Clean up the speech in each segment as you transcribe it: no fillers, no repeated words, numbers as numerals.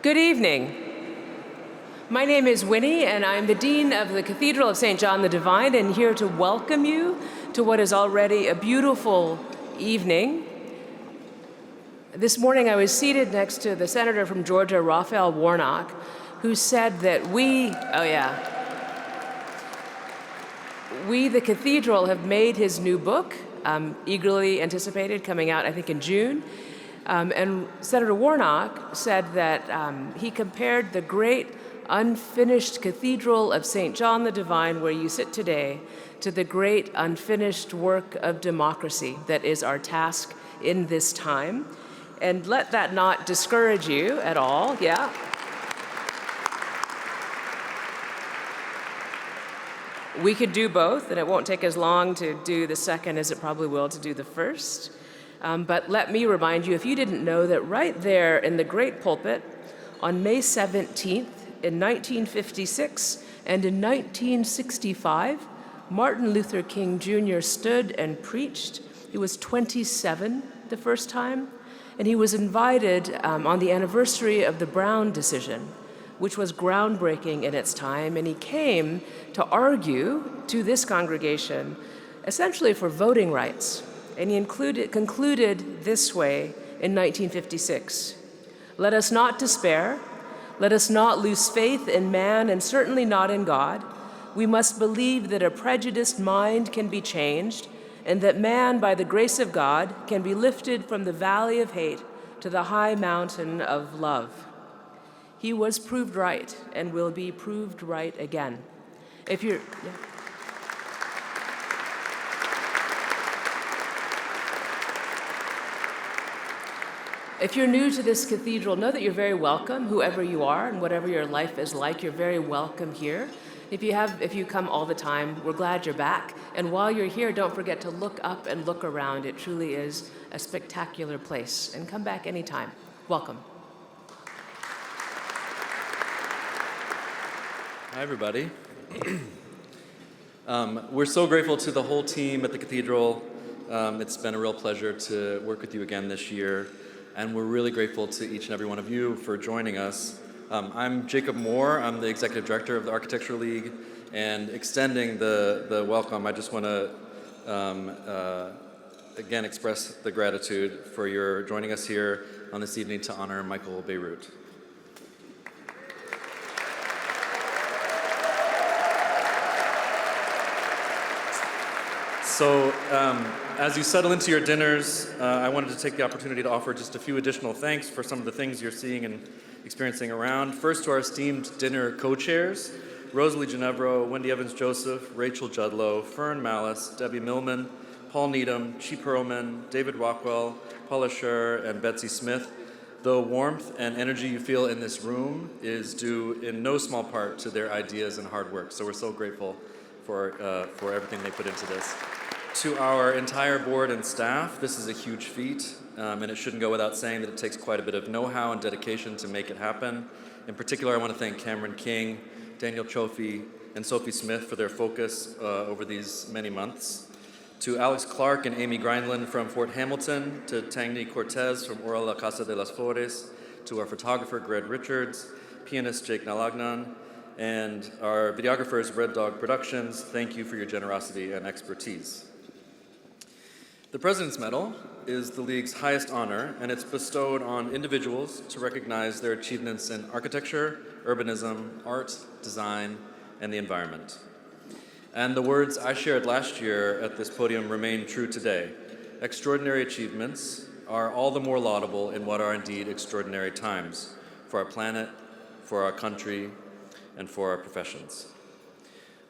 Good evening. My name is Winnie, and I'm the Dean of the Cathedral of St. John the Divine, and here to welcome you to what is already a beautiful evening. This morning I was seated next to the senator from Georgia, Raphael Warnock, who said that we, the Cathedral, have made his new book, eagerly anticipated, coming out, I think, in June. And Senator Warnock said that he compared the great unfinished Cathedral of St. John the Divine, where you sit today, to the great unfinished work of democracy that is our task in this time. And let that not discourage you at all, yeah? We could do both, and it won't take as long to do the second as it probably will to do the first. But let me remind you, if you didn't know, that right there in the great pulpit on May 17th in 1956 and in 1965, Martin Luther King Jr. stood and preached. He was 27 the first time, and he was invited on the anniversary of the Brown decision, which was groundbreaking in its time, and he came to argue to this congregation essentially for voting rights. And he concluded this way in 1956. Let us not despair. Let us not lose faith in man, and certainly not in God. We must believe that a prejudiced mind can be changed, and that man, by the grace of God, can be lifted from the valley of hate to the high mountain of love. He was proved right and will be proved right again. If you're new to this cathedral, know that you're very welcome, whoever you are and whatever your life is like, you're very welcome here. If you come all the time, we're glad you're back. And while you're here, don't forget to look up and look around. It truly is a spectacular place. And come back anytime. Welcome. Hi, everybody. We're so grateful to the whole team at the Cathedral. It's been a real pleasure to work with you again this year. And we're really grateful to each and every one of you for joining us. I'm Jacob Moore. I'm the Executive Director of the Architecture League. And extending the welcome, I just want to again express the gratitude for your joining us here on this evening to honor Michael Bierut. So as you settle into your dinners, I wanted to take the opportunity to offer just a few additional thanks for some of the things you're seeing and experiencing around. First, to our esteemed dinner co-chairs, Rosalie Genevro, Wendy Evans Joseph, Rachel Judlowe, Fern Mallis, Debbie Millman, Paul Needham, Chee Pearlman, David Rockwell, Paula Scher, and Betsy Smith. The warmth and energy you feel in this room is due in no small part to their ideas and hard work. So we're so grateful for everything they put into this. To our entire board and staff, this is a huge feat, and it shouldn't go without saying that it takes quite a bit of know-how and dedication to make it happen. In particular, I want to thank Cameron King, Daniel Chofie, and Sophie Smith for their focus over these many months. To Alex Clark and Amy Grindland from Fort Hamilton, to Tangni Cortez from Ora La Casa de las Flores, to our photographer Greg Richards, pianist Jake Nalagnan, and our videographers Red Dog Productions, thank you for your generosity and expertise. The President's Medal is the League's highest honor, and it's bestowed on individuals to recognize their achievements in architecture, urbanism, art, design, and the environment. And the words I shared last year at this podium remain true today. Extraordinary achievements are all the more laudable in what are indeed extraordinary times for our planet, for our country, and for our professions.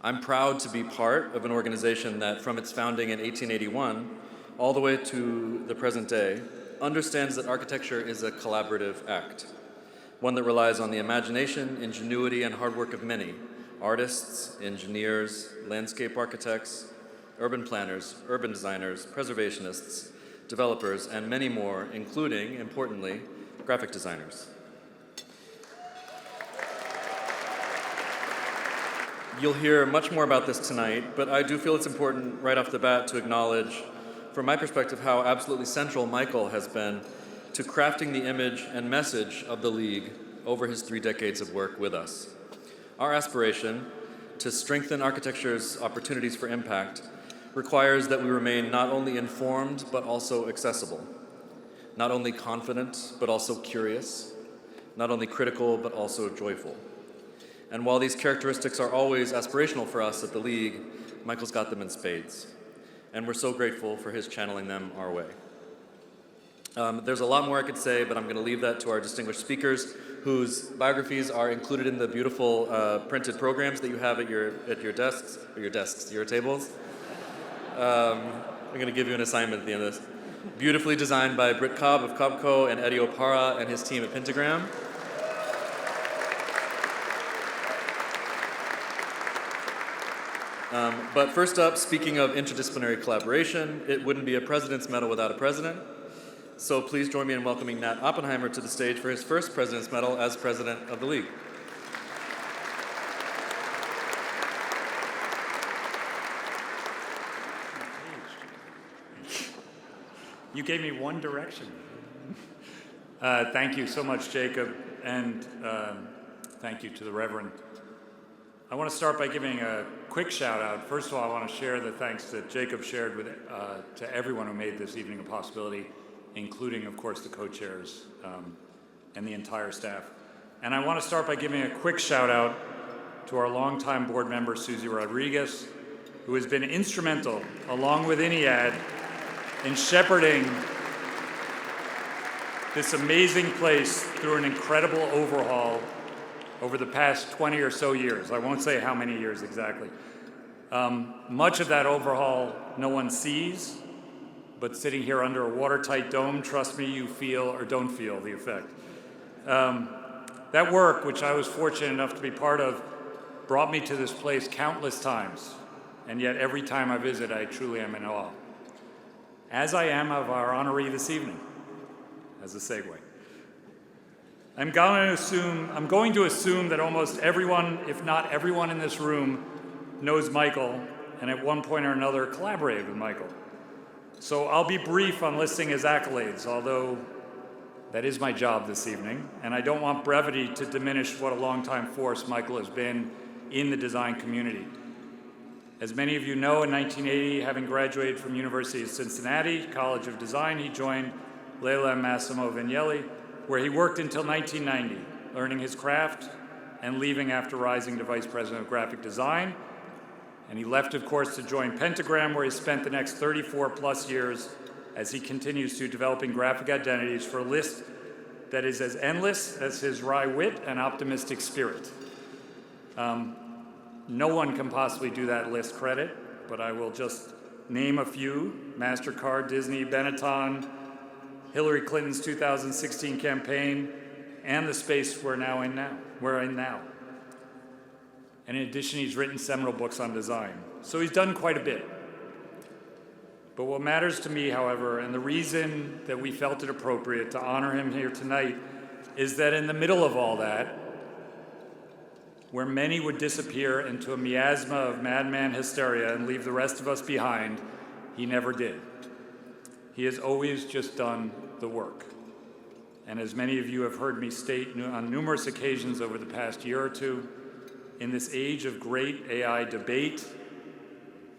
I'm proud to be part of an organization that, from its founding in 1881, all the way to the present day, understands that architecture is a collaborative act, one that relies on the imagination, ingenuity, and hard work of many artists, engineers, landscape architects, urban planners, urban designers, preservationists, developers, and many more, including, importantly, graphic designers. You'll hear much more about this tonight, but I do feel it's important right off the bat to acknowledge, from my perspective, how absolutely central Michael has been to crafting the image and message of the League over his 3 decades of work with us. Our aspiration to strengthen architecture's opportunities for impact requires that we remain not only informed but also accessible, not only confident but also curious, not only critical but also joyful. And while these characteristics are always aspirational for us at the League, Michael's got them in spades. And we're so grateful for his channeling them our way. There's a lot more I could say, but I'm going to leave that to our distinguished speakers, whose biographies are included in the beautiful printed programs that you have at your your tables. I'm going to give you an assignment at the end of this. Beautifully designed by Britt Cobb of Cobb Co. and Eddie Opara and his team at Pentagram. But first up, speaking of interdisciplinary collaboration, it wouldn't be a President's Medal without a president. So please join me in welcoming Nat Oppenheimer to the stage for his first President's Medal as President of the League. You gave me one direction. Thank you so much, Jacob, and thank you to the Reverend. I want to start by giving a quick shout out. First of all, I want to share the thanks that Jacob shared with to everyone who made this evening a possibility, including, of course, the co-chairs and the entire staff. And I want to start by giving a quick shout out to our longtime board member, Susie Rodriguez, who has been instrumental, along with INEAD, in shepherding this amazing place through an incredible overhaul over the past 20 or so years. I won't say how many years exactly. Much of that overhaul no one sees, but sitting here under a watertight dome, trust me, you feel or don't feel the effect. That work, which I was fortunate enough to be part of, brought me to this place countless times, and yet every time I visit, I truly am in awe. As I am of our honoree this evening, as a segue. I'm going to assume that almost everyone, if not everyone in this room, knows Michael, and at one point or another collaborated with Michael. So I'll be brief on listing his accolades, although that is my job this evening, and I don't want brevity to diminish what a longtime force Michael has been in the design community. As many of you know, in 1980, having graduated from University of Cincinnati College of Design, he joined Leila and Massimo Vignelli, where he worked until 1990, learning his craft and leaving after rising to Vice President of Graphic Design. And he left, of course, to join Pentagram, where he spent the next 34 plus years as he continues to developing graphic identities for a list that is as endless as his wry wit and optimistic spirit. No one can possibly do that list credit, but I will just name a few: MasterCard, Disney, Benetton, Hillary Clinton's 2016 campaign, and the space we're in now. And in addition, he's written seminal books on design. So he's done quite a bit. But what matters to me, however, and the reason that we felt it appropriate to honor him here tonight, is that in the middle of all that, where many would disappear into a miasma of madman hysteria and leave the rest of us behind, he never did. He has always just done the work. And as many of you have heard me state on numerous occasions over the past year or two, in this age of great AI debate,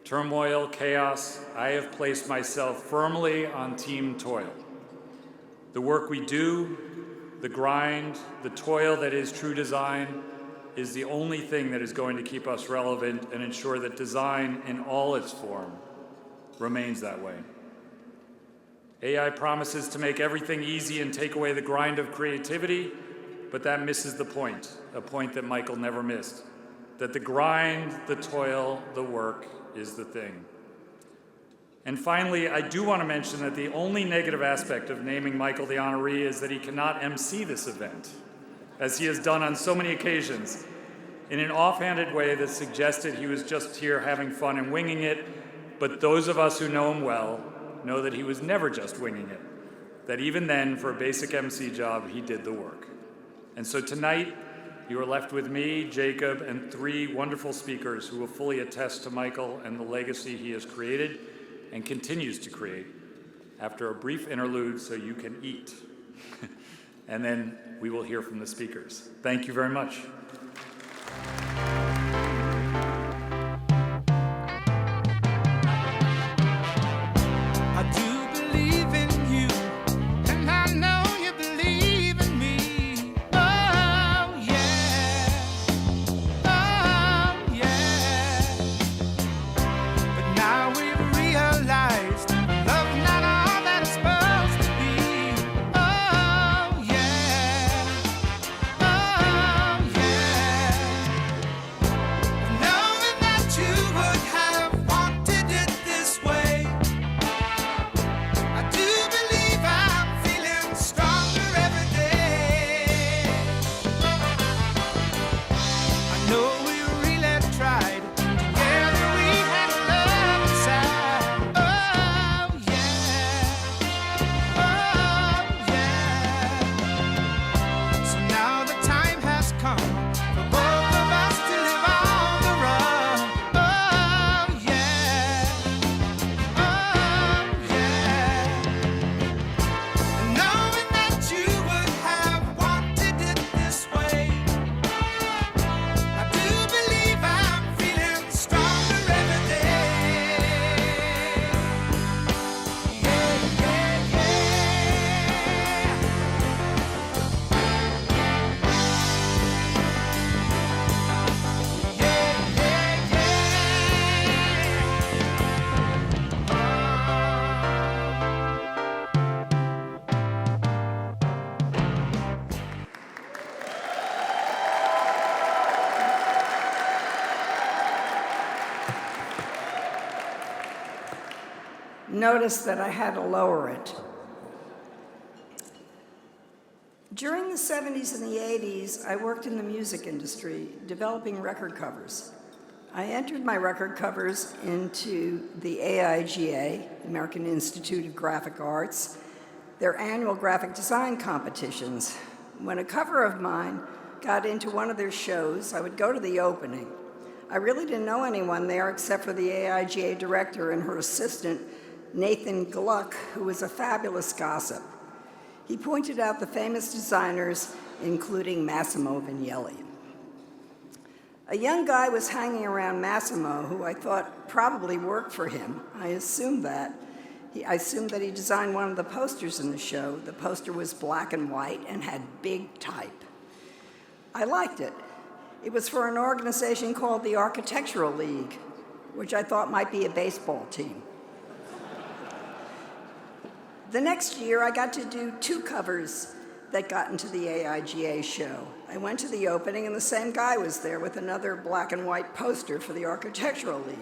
turmoil, chaos, I have placed myself firmly on team toil. The work we do, the grind, the toil that is true design, is the only thing that is going to keep us relevant and ensure that design in all its form remains that way. AI promises to make everything easy and take away the grind of creativity, but that misses the point, a point that Michael never missed, that the grind, the toil, the work is the thing. And finally, I do want to mention that the only negative aspect of naming Michael the honoree is that he cannot MC this event, as he has done on so many occasions, in an offhanded way that suggested he was just here having fun and winging it, but those of us who know him well know that he was never just winging it, that even then, for a basic MC job, he did the work. And so tonight, you are left with me, Jacob, and 3 wonderful speakers who will fully attest to Michael and the legacy he has created and continues to create after a brief interlude so you can eat. and then we will hear from the speakers. Thank you very much. Noticed that I had to lower it. During the 70s and the 80s, I worked in the music industry, developing record covers. I entered my record covers into the AIGA, American Institute of Graphic Arts, their annual graphic design competitions. When a cover of mine got into one of their shows, I would go to the opening. I really didn't know anyone there except for the AIGA director and her assistant, Nathan Gluck, who was a fabulous gossip. He pointed out the famous designers, including Massimo Vignelli. A young guy was hanging around Massimo, who I thought probably worked for him. I assumed that. I assumed that he designed one of the posters in the show. The poster was black and white and had big type. I liked it. It was for an organization called the Architectural League, which I thought might be a baseball team. The next year, I got to do 2 covers that got into the AIGA show. I went to the opening, and the same guy was there with another black and white poster for the Architectural League.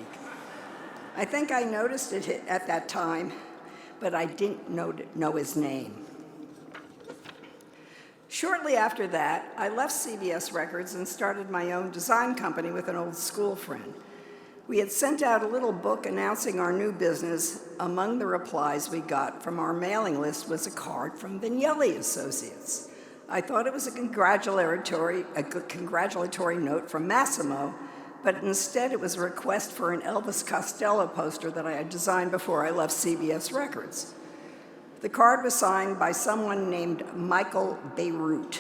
I think I noticed it at that time, but I didn't know his name. Shortly after that, I left CBS Records and started my own design company with an old school friend. We had sent out a little book announcing our new business. Among the replies we got from our mailing list was a card from Vignelli Associates. I thought it was a congratulatory note from Massimo, but instead it was a request for an Elvis Costello poster that I had designed before I left CBS Records. The card was signed by someone named Michael Bierut.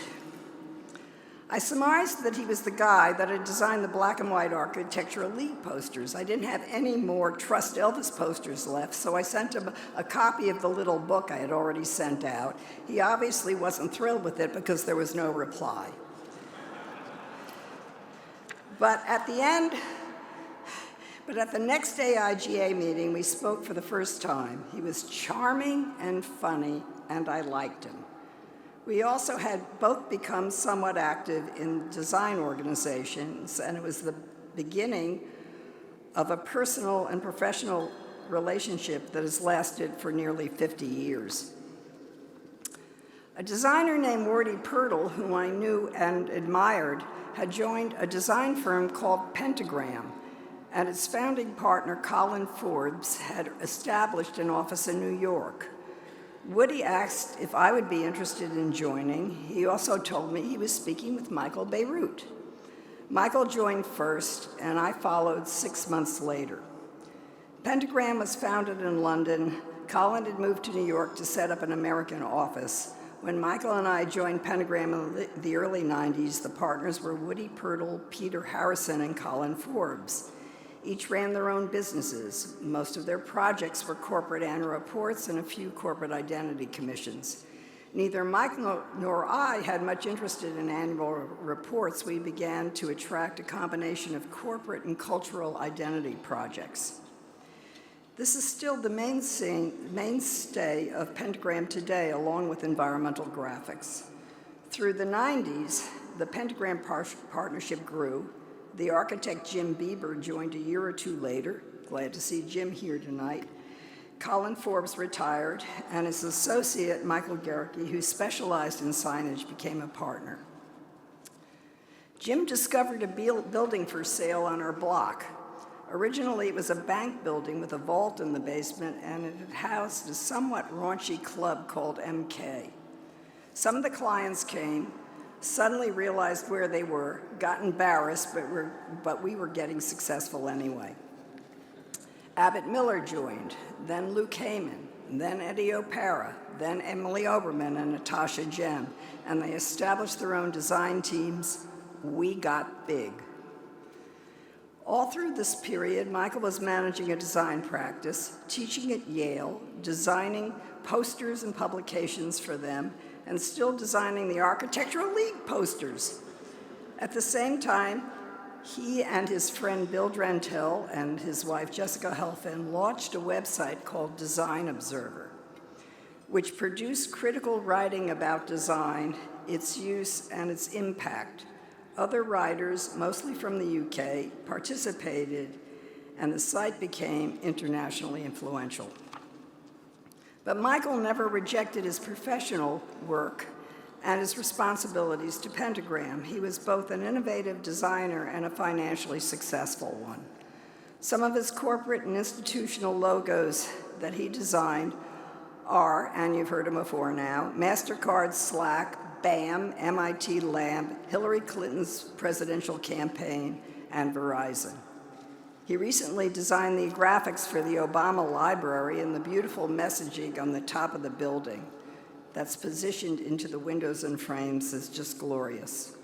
I surmised that he was the guy that had designed the black and white Architectural League posters. I didn't have any more Trust Elvis posters left, so I sent him a copy of the little book I had already sent out. He obviously wasn't thrilled with it because there was no reply. But at the next AIGA meeting, we spoke for the first time. He was charming and funny, and I liked him. We also had both become somewhat active in design organizations, and it was the beginning of a personal and professional relationship that has lasted for nearly 50 years. A designer named Wendy Evans, whom I knew and admired, had joined a design firm called Pentagram, and its founding partner, Colin Forbes, had established an office in New York. Woody asked if I would be interested in joining. He also told me he was speaking with Michael Bierut. Michael joined first, and I followed 6 months later. Pentagram was founded in London. Colin had moved to New York to set up an American office. When Michael and I joined Pentagram in the early 90s, the partners were Woody Pirtle, Peter Harrison, and Colin Forbes. Each ran their own businesses. Most of their projects were corporate annual reports and a few corporate identity commissions. Neither Michael nor I had much interest in annual reports. We began to attract a combination of corporate and cultural identity projects. This is still the mainstay of Pentagram today, along with environmental graphics. Through the 90s, the Pentagram partnership grew. The architect Jim Bieber joined a year or two later. Glad to see Jim here tonight. Colin Forbes retired, and his associate, Michael Gerke, who specialized in signage, became a partner. Jim discovered a building for sale on our block. Originally, it was a bank building with a vault in the basement, and it had housed a somewhat raunchy club called MK. Some of the clients came, suddenly realized where they were, got embarrassed, but we were getting successful anyway. Abbott Miller joined, then Luke Heyman, then Eddie O'Para, then Emily Oberman and Natasha Jen, and they established their own design teams. We got big. All through this period, Michael was managing a design practice, teaching at Yale, designing posters and publications for them, and still designing the Architectural League posters. At the same time, he and his friend Bill Drentel and his wife Jessica Helfand launched a website called Design Observer, which produced critical writing about design, its use, and its impact. Other writers, mostly from the UK, participated, and the site became internationally influential. But Michael never rejected his professional work and his responsibilities to Pentagram. He was both an innovative designer and a financially successful one. Some of his corporate and institutional logos that he designed are, and you've heard them before now, MasterCard, Slack, BAM, MIT Lab, Hillary Clinton's presidential campaign, and Verizon. He recently designed the graphics for the Obama Library and the beautiful messaging on the top of the building that's positioned into the windows and frames is just glorious.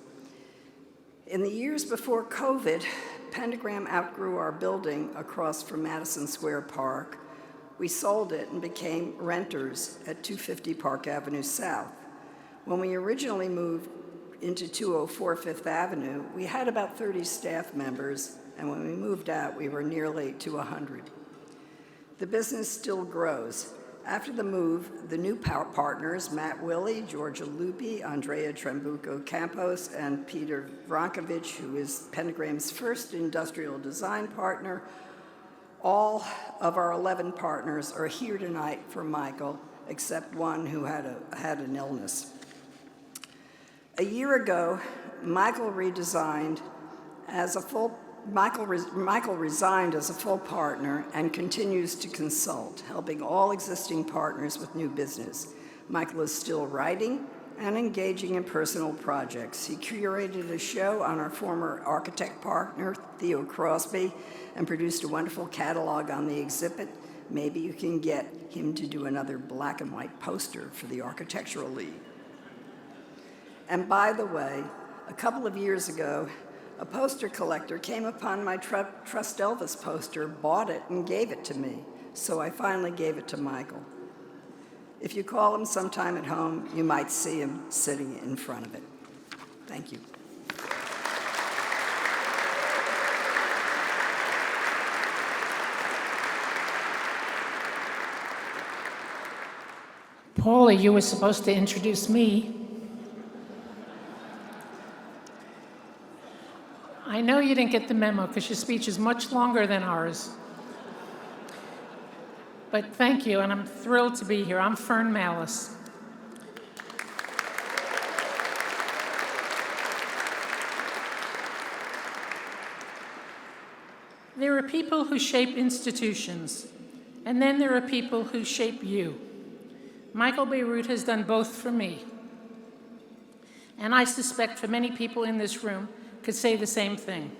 In the years before COVID, Pentagram outgrew our building across from Madison Square Park. We sold it and became renters at 250 Park Avenue South. When we originally moved into 204 Fifth Avenue, we had about 30 staff members, and when we moved out, we were nearly to 100. The business still grows. After the move, the new partners, Matt Willey, Georgia Luby, Andrea Trembuco Campos, and Peter Vrankovich, who is Pentagram's first industrial design partner, all of our 11 partners are here tonight for Michael, except one who had an illness. A year ago, Michael resigned as a full partner and continues to consult, helping all existing partners with new business. Michael is still writing and engaging in personal projects. He curated a show on our former architect partner, Theo Crosby, and produced a wonderful catalog on the exhibit. Maybe you can get him to do another black and white poster for the Architectural League. And by the way, a couple of years ago, a poster collector came upon my Trust Elvis poster, bought it, and gave it to me. So I finally gave it to Michael. If you call him sometime at home, you might see him sitting in front of it. Thank you. Paula, you were supposed to introduce me. I know you didn't get the memo because your speech is much longer than ours. But thank you, and I'm thrilled to be here. I'm Fern Mallis. There are people who shape institutions, and then there are people who shape you. Michael Bierut has done both for me. And I suspect for many people in this room could say the same thing.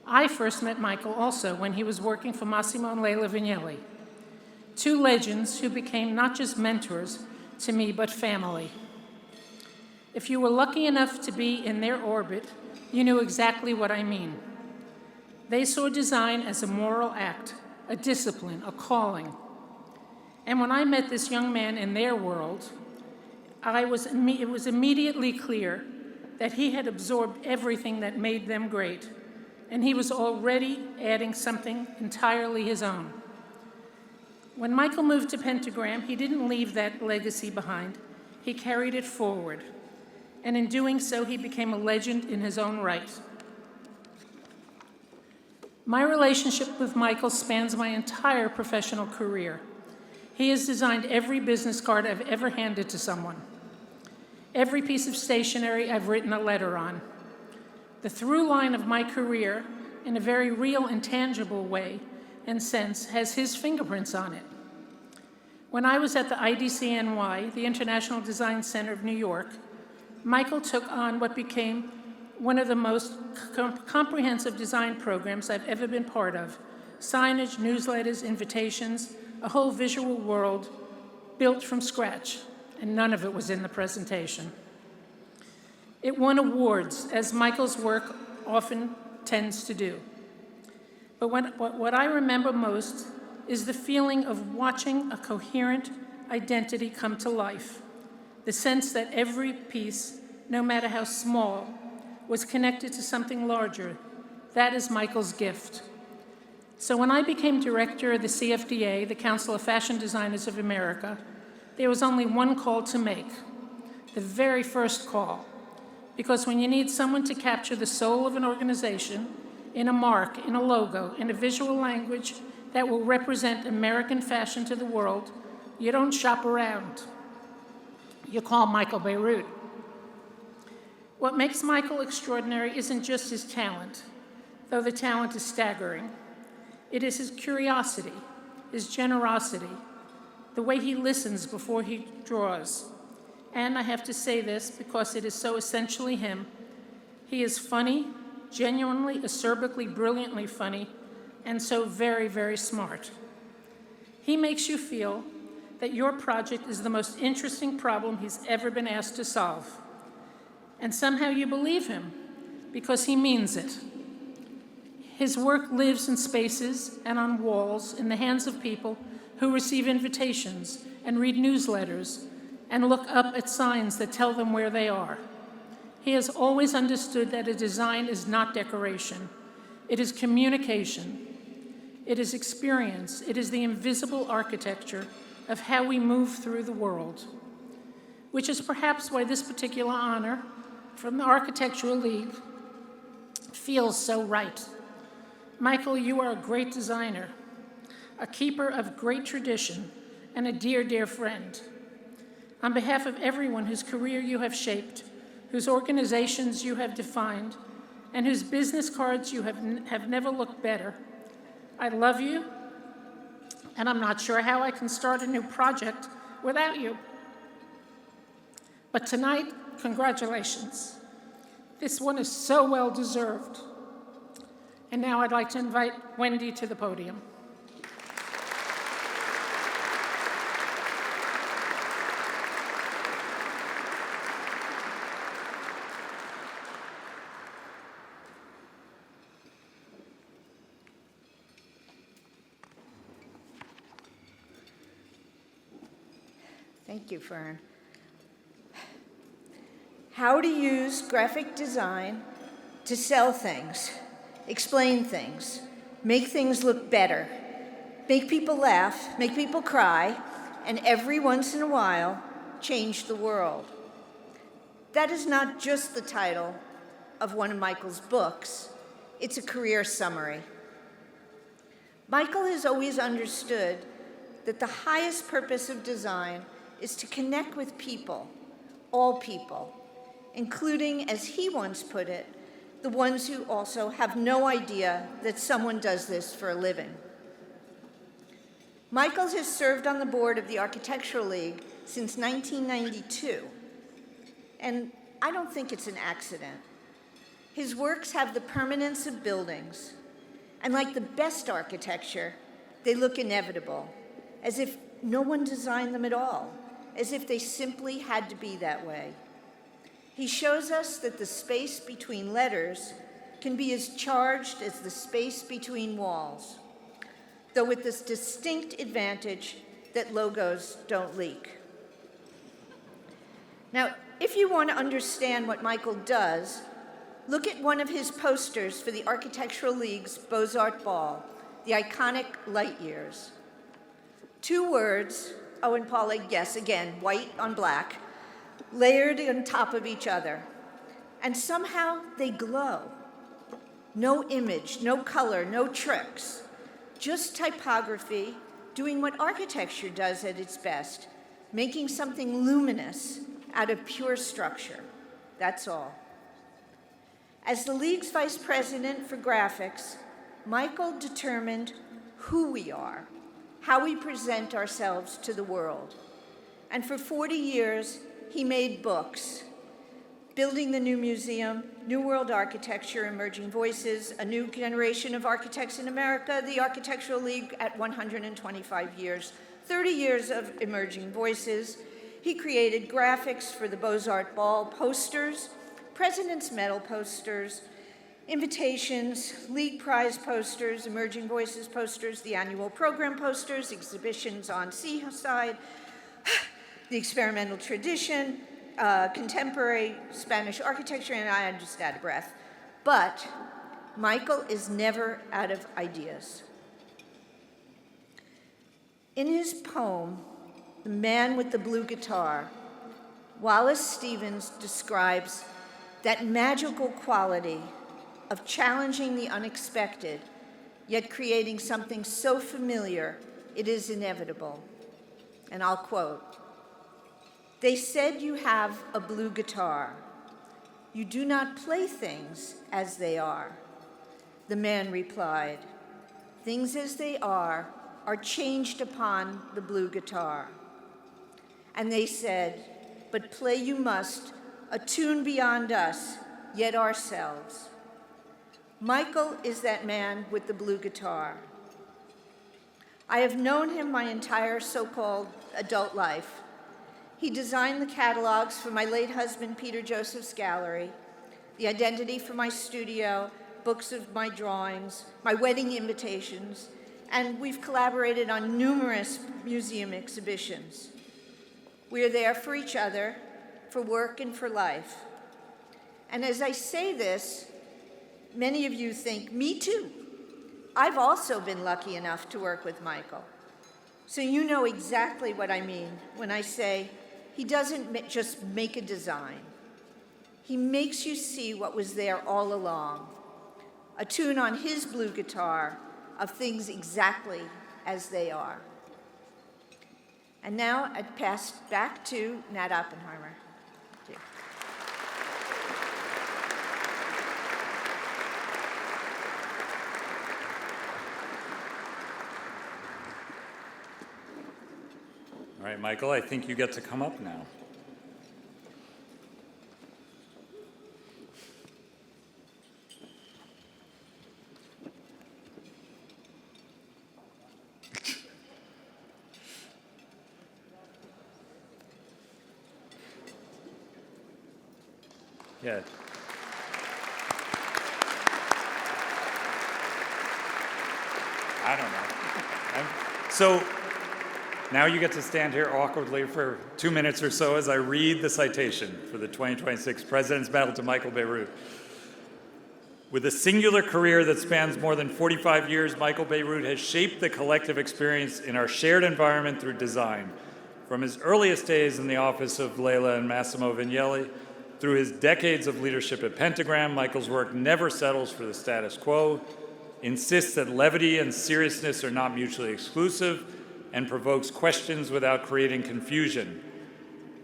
I first met Michael also when he was working for Massimo and Leila Vignelli, two legends who became not just mentors, to me but family. If you were lucky enough to be in their orbit, you knew exactly what I mean. They saw design as a moral act, a discipline, a calling. And when I met this young man in their world, it was immediately clear that he had absorbed everything that made them great, and he was already adding something entirely his own. When Michael moved to Pentagram, he didn't leave that legacy behind. He carried it forward, and in doing so, he became a legend in his own right. My relationship with Michael spans my entire professional career. He has designed every business card I've ever handed to someone, every piece of stationery I've written a letter on. The through line of my career, in a very real and tangible way and sense, has his fingerprints on it. When I was at the IDCNY, the International Design Center of New York, Michael took on what became one of the most comprehensive design programs I've ever been part of. Signage, newsletters, invitations, a whole visual world built from scratch, and none of it was in the presentation. It won awards, as Michael's work often tends to do. But what I remember most is the feeling of watching a coherent identity come to life, the sense that every piece, no matter how small, was connected to something larger. That is Michael's gift. So when I became director of the CFDA, the Council of Fashion Designers of America, there was only one call to make, the very first call. Because when you need someone to capture the soul of an organization in a mark, in a logo, in a visual language that will represent American fashion to the world, you don't shop around. You call Michael Bierut. What makes Michael extraordinary isn't just his talent, though the talent is staggering. It is his curiosity, his generosity, the way he listens before he draws. And I have to say this because it is so essentially him. He is funny, genuinely, acerbically, brilliantly funny, and so very, very smart. He makes you feel that your project is the most interesting problem he's ever been asked to solve. And somehow you believe him because he means it. His work lives in spaces and on walls in the hands of people who receive invitations and read newsletters and look up at signs that tell them where they are. He has always understood that a design is not decoration. It is communication. It is experience. It is the invisible architecture of how we move through the world, which is perhaps why this particular honor from the Architectural League feels so right. Michael, you are a great designer, a keeper of great tradition, and a dear, dear friend. On behalf of everyone whose career you have shaped, whose organizations you have defined, and whose business cards you have never looked better, I love you, and I'm not sure how I can start a new project without you. But tonight, congratulations. This one is so well deserved. And now I'd like to invite Wendy to the podium. Thank you, Fern. How to use graphic design to sell things, explain things, make things look better, make people laugh, make people cry, and every once in a while, change the world. That is not just the title of one of Michael's books, it's a career summary. Michael has always understood that the highest purpose of design is to connect with people, all people, including, as he once put it, the ones who also have no idea that someone does this for a living. Michael has served on the board of the Architectural League since 1992, and I don't think it's an accident. His works have the permanence of buildings, and like the best architecture, they look inevitable, as if no one designed them at all, as if they simply had to be that way. He shows us that the space between letters can be as charged as the space between walls, though with this distinct advantage that logos don't leak. Now, if you want to understand what Michael does, look at one of his posters for the Architectural League's Beaux-Arts Ball, the iconic Light Years. 2 words, oh, and Paula, yes, again, white on black, layered on top of each other. And somehow they glow. No image, no color, no tricks. Just typography doing what architecture does at its best, making something luminous out of pure structure. That's all. As the League's vice president for graphics, Michael determined who we are, how we present ourselves to the world. And for 40 years, he made books, Building the New Museum, New World Architecture, Emerging Voices, A New Generation of Architects in America, the Architectural League at 125 years, 30 years of Emerging Voices. He created graphics for the Beaux-Arts Ball posters, President's Medal posters, invitations, League Prize posters, Emerging Voices posters, the annual program posters, exhibitions on Seaside, the experimental tradition, contemporary Spanish architecture, and I'm just out of breath. But Michael is never out of ideas. In his poem, The Man with the Blue Guitar, Wallace Stevens describes that magical quality of challenging the unexpected, yet creating something so familiar it is inevitable. And I'll quote, "They said you have a blue guitar. You do not play things as they are." The man replied, "Things as they are changed upon the blue guitar." And they said, "But play you must, a tune beyond us, yet ourselves." Michael is that man with the blue guitar. I have known him my entire so-called adult life. He designed the catalogs for my late husband, Peter Joseph's gallery, the identity for my studio, books of my drawings, my wedding invitations, and we've collaborated on numerous museum exhibitions. We are there for each other, for work and for life. And as I say this, many of you think, me too. I've also been lucky enough to work with Michael. So you know exactly what I mean when I say he doesn't just make a design. He makes you see what was there all along, a tune on his blue guitar of things exactly as they are. And now I'd pass back to Nat Oppenheimer. Thank you. All right, Michael, I think you get to come up now. Yeah. I don't know. So now you get to stand here awkwardly for 2 minutes or so as I read the citation for the 2026 President's Medal to Michael Bierut. With a singular career that spans more than 45 years, Michael Bierut has shaped the collective experience in our shared environment through design. From his earliest days in the office of Leila and Massimo Vignelli, through his decades of leadership at Pentagram, Michael's work never settles for the status quo, insists that levity and seriousness are not mutually exclusive, and provokes questions without creating confusion.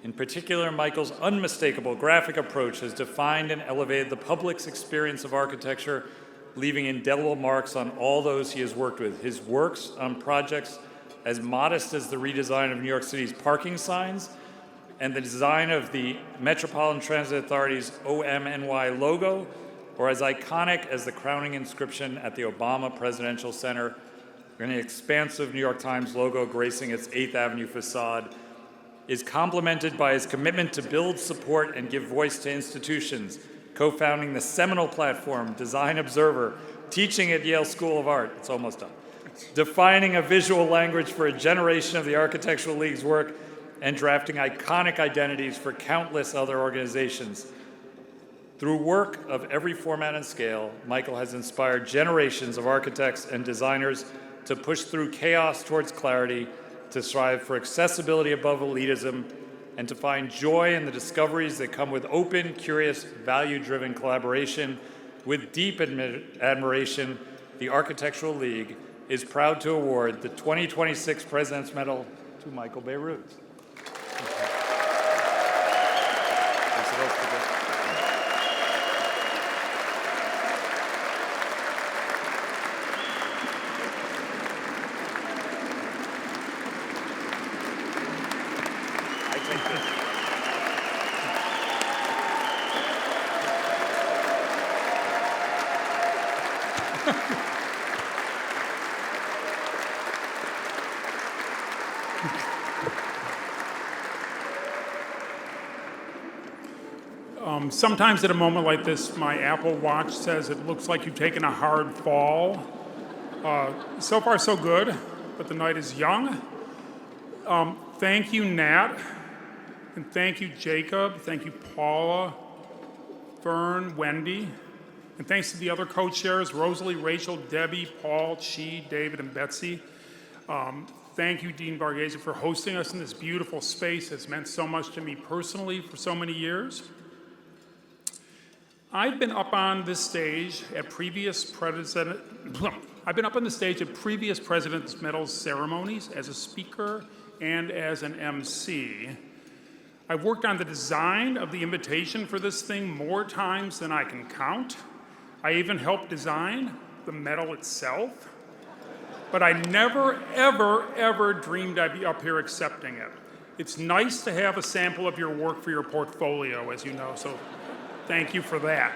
In particular, Michael's unmistakable graphic approach has defined and elevated the public's experience of architecture, leaving indelible marks on all those he has worked with. His works on projects as modest as the redesign of New York City's parking signs and the design of the Metropolitan Transit Authority's OMNY logo, or as iconic as the crowning inscription at the Obama Presidential Center and the expansive New York Times logo gracing its 8th Avenue facade, is complemented by his commitment to build, support, and give voice to institutions, co-founding the seminal platform Design Observer, teaching at Yale School of Art, it's almost done, defining a visual language for a generation of the Architectural League's work, and drafting iconic identities for countless other organizations. Through work of every format and scale, Michael has inspired generations of architects and designers to push through chaos towards clarity, to strive for accessibility above elitism, and to find joy in the discoveries that come with open, curious, value-driven collaboration. With deep admiration, the Architectural League is proud to award the 2026 President's Medal to Michael Bierut. Sometimes at a moment like this, my Apple Watch says it looks like you've taken a hard fall. So far, so good, but the night is young. Thank you, Nat, and thank you, Jacob. Thank you, Paula, Fern, Wendy, and thanks to the other co-chairs, Rosalie, Rachel, Debbie, Paul, Chee, David, and Betsy. Thank you, Dean Barghese, for hosting us in this beautiful space. It's meant so much to me personally for so many years. I've been up on this stage at previous President's Medals ceremonies as a speaker and as an MC. I've worked on the design of the invitation for this thing more times than I can count. I even helped design the medal itself. But I never, ever, ever dreamed I'd be up here accepting it. It's nice to have a sample of your work for your portfolio, as you know, so thank you for that.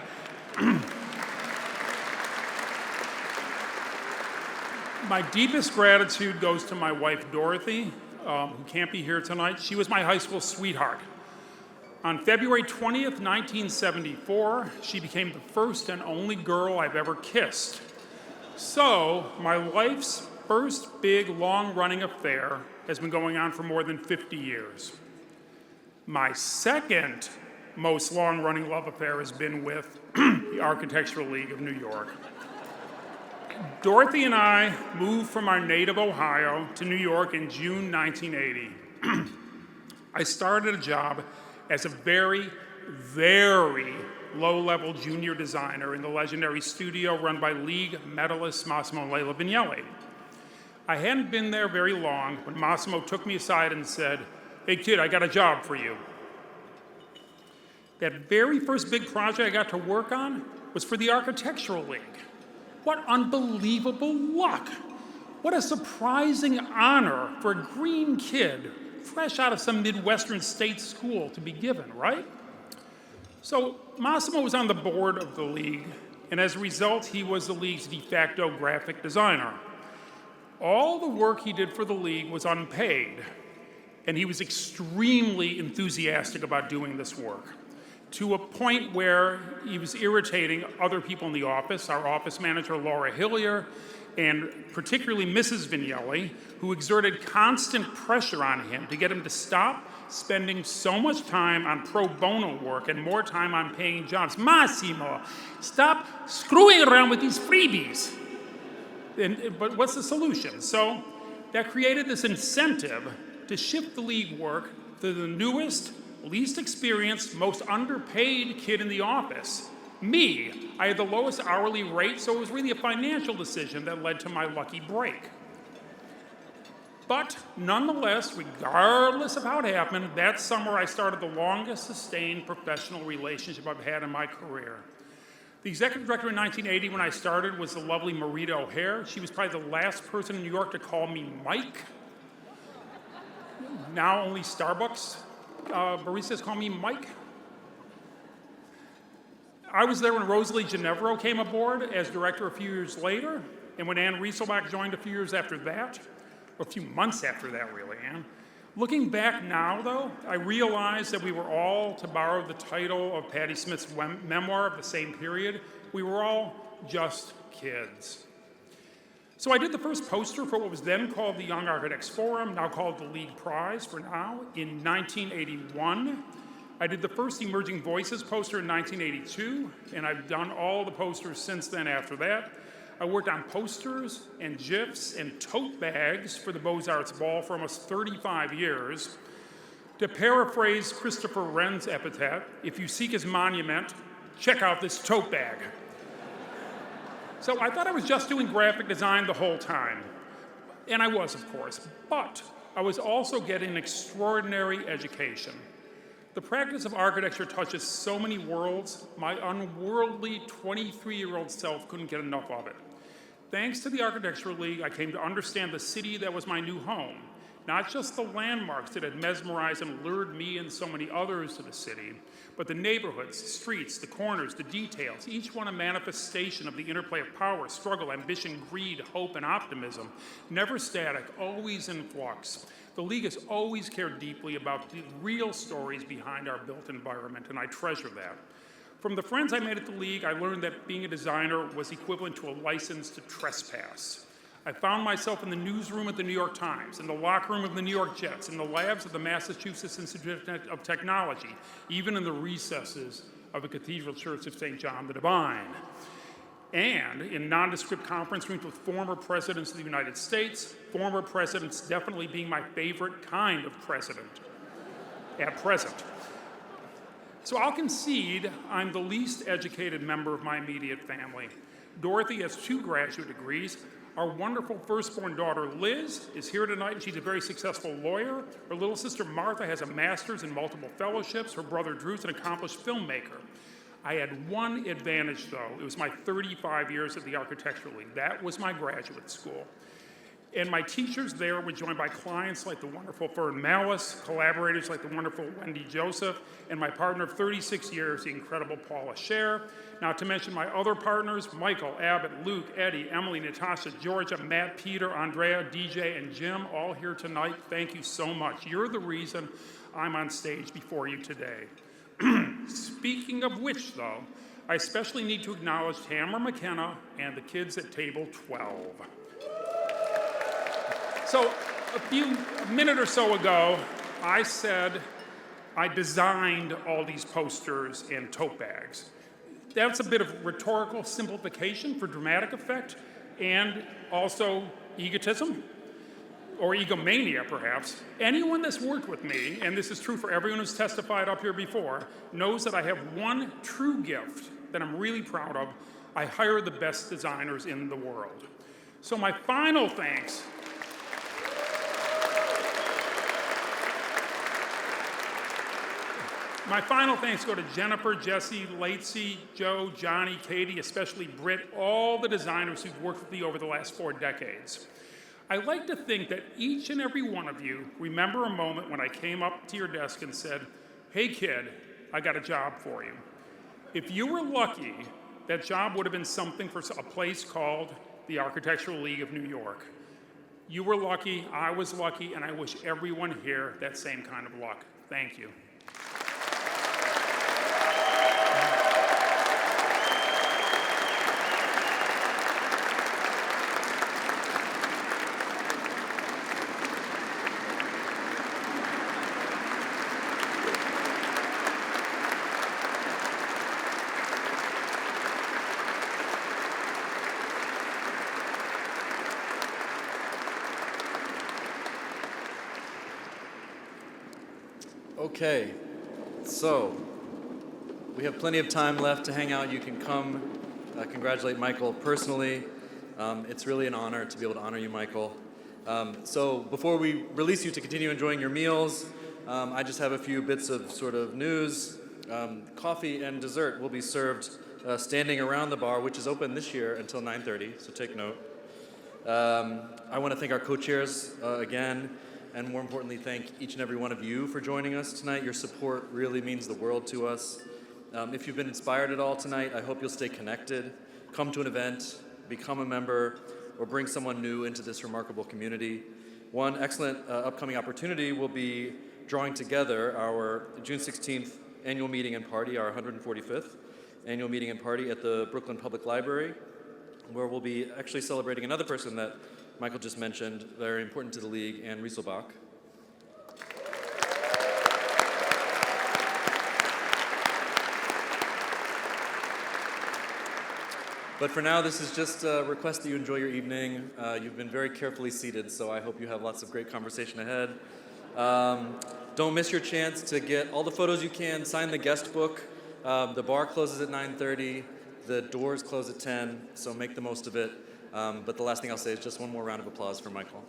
My deepest gratitude goes to my wife, Dorothy, who can't be here tonight. She was my high school sweetheart. On February 20th, 1974, she became the first and only girl I've ever kissed. So, my life's first big, long-running affair has been going on for more than 50 years. My second most long-running love affair has been with the Architectural League of New York. Dorothy and I moved from our native Ohio to New York in June 1980. I started a job as a very, very low-level junior designer in the legendary studio run by League medalists Massimo and Leila Vignelli. I hadn't been there very long when Massimo took me aside and said, "Hey kid, I got a job for you." That very first big project I got to work on was for the Architectural League. What unbelievable luck. What a surprising honor for a green kid fresh out of some Midwestern state school to be given, right? So Massimo was on the board of the League, and as a result, he was the League's de facto graphic designer. All the work he did for the League was unpaid, and he was extremely enthusiastic about doing this work, to a point where he was irritating other people in the office, our office manager, Laura Hillier, and particularly Mrs. Vignelli, who exerted constant pressure on him to get him to stop spending so much time on pro bono work and more time on paying jobs. Massimo, stop screwing around with these freebies. But what's the solution? So that created this incentive to shift the League work to the newest, least experienced, most underpaid kid in the office. Me. I had the lowest hourly rate, so it was really a financial decision that led to my lucky break. But nonetheless, regardless of how it happened, that summer I started the longest sustained professional relationship I've had in my career. The executive director in 1980 when I started was the lovely Marita O'Hare. She was probably the last person in New York to call me Mike. Now only Starbucks baristas call me Mike. I was there when Rosalie Genevro came aboard as director a few years later, and when Ann Rieselbach joined a few years after that, or a few months after that, really, Ann. Looking back now, though, I realize that we were all, to borrow the title of Patti Smith's memoir of the same period, we were all just kids. So I did the first poster for what was then called the Young Architects Forum, now called the League Prize for now, in 1981. I did the first Emerging Voices poster in 1982, and I've done all the posters since then after that. I worked on posters and GIFs and tote bags for the Beaux-Arts Ball for almost 35 years. To paraphrase Christopher Wren's epitaph, if you seek his monument, check out this tote bag. So I thought I was just doing graphic design the whole time. And I was, of course. But I was also getting an extraordinary education. The practice of architecture touches so many worlds, my unworldly 23-year-old self couldn't get enough of it. Thanks to the Architectural League, I came to understand the city that was my new home. Not just the landmarks that had mesmerized and lured me and so many others to the city, but the neighborhoods, the streets, the corners, the details, each one a manifestation of the interplay of power, struggle, ambition, greed, hope, and optimism. Never static, always in flux. The League has always cared deeply about the real stories behind our built environment, and I treasure that. From the friends I made at the League, I learned that being a designer was equivalent to a license to trespass. I found myself in the newsroom at the New York Times, in the locker room of the New York Jets, in the labs of the Massachusetts Institute of Technology, even in the recesses of the Cathedral Church of St. John the Divine, and in nondescript conference rooms with former presidents of the United States, former presidents definitely being my favorite kind of president at present. So I'll concede I'm the least educated member of my immediate family. Dorothy has 2 graduate degrees. Our wonderful firstborn daughter, Liz, is here tonight, and she's a very successful lawyer. Her little sister, Martha, has a master's in multiple fellowships. Her brother, Drew's an accomplished filmmaker. I had one advantage, though. It was my 35 years at the Architectural League. That was my graduate school. And my teachers there were joined by clients like the wonderful Fern Mallis, collaborators like the wonderful Wendy Joseph, and my partner of 36 years, the incredible Paula Scher. Not to mention my other partners, Michael, Abbott, Luke, Eddie, Emily, Natasha, Georgia, Matt, Peter, Andrea, DJ, and Jim, all here tonight. Thank you so much. You're the reason I'm on stage before you today. Speaking of which, though, I especially need to acknowledge Tamara McKenna and the kids at table 12. So a minute or so ago, I said I designed all these posters and tote bags. That's a bit of rhetorical simplification for dramatic effect and also egotism, or egomania perhaps. Anyone that's worked with me, and this is true for everyone who's testified up here before, knows that I have one true gift that I'm really proud of. I hire the best designers in the world. So my final thanks go to Jennifer, Jesse, Lacey, Joe, Johnny, Katie, especially Britt, all the designers who've worked with me over the last 4 decades. I like to think that each and every one of you remember a moment when I came up to your desk and said, "Hey kid, I got a job for you." If you were lucky, that job would have been something for a place called the Architectural League of New York. You were lucky, I was lucky, and I wish everyone here that same kind of luck. Thank you. Okay, so we have plenty of time left to hang out. You can come congratulate Michael personally. It's really an honor to be able to honor you, Michael. So before we release you to continue enjoying your meals, I just have a few bits of sort of news. Coffee and dessert will be served standing around the bar, which is open this year until 9:30, so take note. I want to thank our co-chairs again, and more importantly, thank each and every one of you for joining us tonight. Your support really means the world to us. If you've been inspired at all tonight, I hope you'll stay connected, come to an event, become a member, or bring someone new into this remarkable community. One excellent upcoming opportunity will be drawing together our June 16th annual meeting and party, our 145th annual meeting and party at the Brooklyn Public Library, where we'll be actually celebrating another person that Michael just mentioned, very important to the League, Anne Rieselbach. But for now, this is just a request that you enjoy your evening. You've been very carefully seated, so I hope you have lots of great conversation ahead. Don't miss your chance to get all the photos you can, sign the guest book. The bar closes at 9:30, the doors close at 10, so make the most of it. But the last thing I'll say is just one more round of applause for Michael.